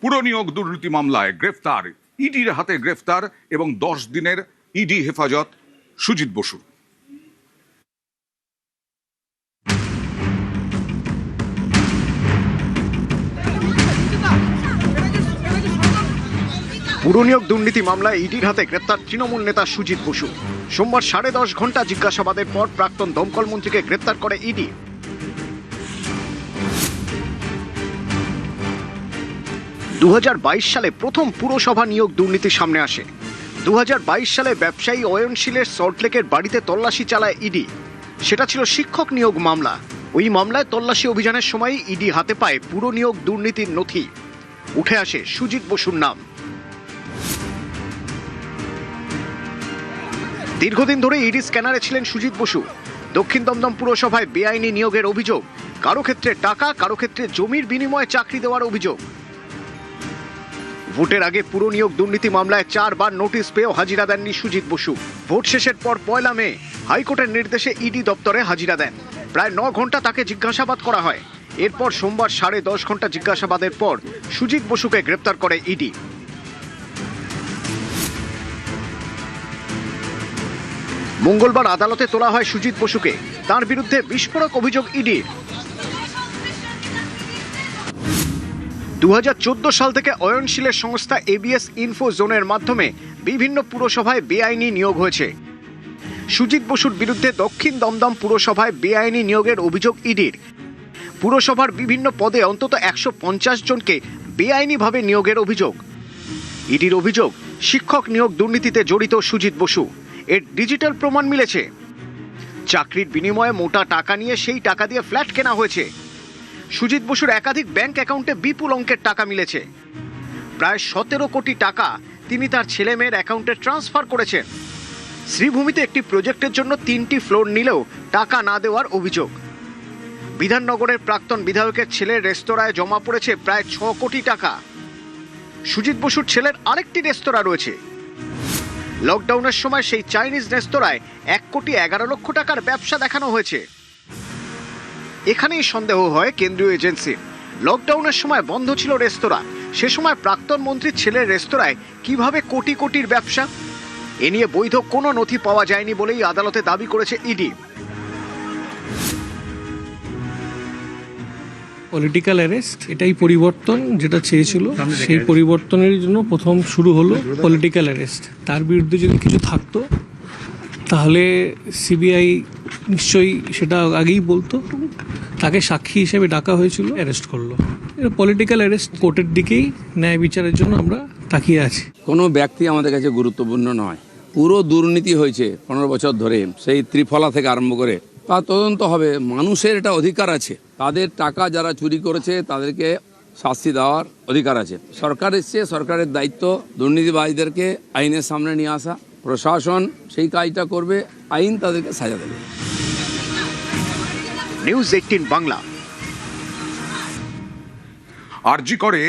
পুরনিয়োগ দুর্নীতি মামলায় গ্রেফতার, ইডির হাতে গ্রেফতার এবং 10 দিনের ইডি হেফাজত সুজিত বসু। পুরনিয়োগ দুর্নীতি মামলায় ইডির হাতে গ্রেপ্তার তৃণমূল নেতা সুজিত বসু। সোমবার 10.5 ঘন্টা জিজ্ঞাসাবাদের পর প্রাক্তন দমকল মন্ত্রীকে গ্রেপ্তার করে ইডি। 2022 সালে প্রথম পুরসভা নিয়োগ দুর্নীতি সামনে আসে। 2022 সালে ব্যবসায়ী অয়নশীলের সল্টলেকের বাড়িতে তল্লাশি চালায় ইডি। সেটা ছিল শিক্ষক নিয়োগ মামলা। ওই মামলায় তল্লাশি অভিযানের সময় ইডি হাতে পায় পুরনিয়োগ দুর্নীতির নথি। উঠে আসে সুজিত বসুর নাম। দীর্ঘদিন ধরে ইডি স্ক্যানারে ছিলেন সুজিত বসু। দক্ষিণ দমদম পুরসভায় বেআইনি নিয়োগের অভিযোগ, কারো ক্ষেত্রে টাকা, কারো ক্ষেত্রে জমির বিনিময়ে চাকরি দেওয়ার অভিযোগ। ভোটের আগে পুরনিয়োগ দুর্নীতি মামলায় 4 বার নোটিশ পেয়েও হাজিরা দেননি সুজিত বসু। ভোট শেষের পর 1 মে হাইকোর্টের নির্দেশে ইডি দপ্তরে হাজিরা দেন। প্রায় 9 ঘন্টা তাকে জিজ্ঞাসাবাদ করা হয়। এরপর সোমবার 10.5 ঘন্টা জিজ্ঞাসাবাদের পর সুজিত বসুকে গ্রেপ্তার করে ইডি। মঙ্গলবার আদালতে তোলা হয় সুজিত বসুকে। তার বিরুদ্ধে বিস্ফোরক অভিযোগ ইডির। 2014 সাল থেকে অয়নশীলের সংস্থা এবিএস ইনফো জোনের মাধ্যমে বিভিন্ন পুরসভায় বেআইনি নিয়োগ হয়েছে। সুজিত বসুর বিরুদ্ধে দক্ষিণ দমদম পুরসভায় বেআইনি নিয়োগের অভিযোগ ইডির। পুরসভার বিভিন্ন পদে অন্তত 150 জনকে বেআইনিভাবে নিয়োগের অভিযোগ। ইডির অভিযোগ, শিক্ষক নিয়োগ দুর্নীতিতে জড়িত সুজিত বসু। এর ডিজিটাল প্রমাণ মিলেছে। চাকরির বিনিময়ে মোটা টাকা নিয়ে সেই টাকা দিয়ে ফ্ল্যাট কেনা হয়েছে। সুজিত বসুর একাধিক ব্যাংক অ্যাকাউন্টে বিপুল অঙ্কের টাকা মিলেছে। প্রায় 17 কোটি টাকা তিনি তার ছেলে মেয়ের অ্যাকাউন্টে ট্রান্সফার করেছেন। শ্রীভূমিতে একটি প্রজেক্টের জন্য 3টি ফ্লোর নিলেও টাকা না দেওয়ার অভিযোগ। বিধাননগরের প্রাক্তন বিধায়কের ছেলের রেস্তোরাঁয় জমা পড়েছে প্রায় 6 কোটি টাকা। সুজিত বসুর ছেলের আরেকটি রেস্তোরাঁ রয়েছে। লকডাউনের সময় সেই চাইনিজ রেস্তোরাঁয় 1 কোটি 11 লক্ষ টাকার ব্যবসা দেখানো হয়েছে। এখানেই সন্দেহ হয় কেন্দ্রীয় এজেন্সির। লকডাউনের সময় বন্ধ ছিল রেস্তোরাঁ। সে সময় প্রাক্তন মন্ত্রীর ছেলের রেস্তোরাঁয় কিভাবে কোটি কোটির ব্যবসা? এ নিয়ে বৈধ কোনো নথি পাওয়া যায়নি বলেই আদালতে দাবি করেছে ইডি। পলিটিক্যাল অ্যারেস্ট, এটাই পরিবর্তন যেটা চেয়েছিল, সেই পরিবর্তনের জন্য প্রথম শুরু হলো পলিটিক্যাল অ্যারেস্ট। তার বিরুদ্ধে যদি কিছু থাকতো তাহলে সিবিআই নিশ্চয়ই সেটা আগেই বলতো। তাকে সাক্ষী হিসেবে ডাকা হয়েছিল, অ্যারেস্ট করলো। এটা পলিটিক্যাল অ্যারেস্ট। কোর্টের দিকেই ন্যায় বিচারের জন্য আমরা তাকিয়ে আছি। কোনো ব্যক্তি আমাদের কাছে গুরুত্বপূর্ণ নয়। পুরো দুর্নীতি হয়েছে 15 বছর ধরে, সেই ত্রিফলা থেকে আরম্ভ করে। তা তদন্ত হবে। মানুষের এটা অধিকার আছে, তাদের টাকা যারা চুরি করেছে তাদেরকে শাস্তি দেওয়ার অধিকার আছে। সরকার এসছে, সরকারের দায়িত্ব দুর্নীতিবাজদেরকে আইনের সামনে নিয়ে আসা। প্রশাসন সেই কাজটা করবে, আইন তাদেরকে সাজা দেবে। নিউজ 18 বাংলা। আরজি করে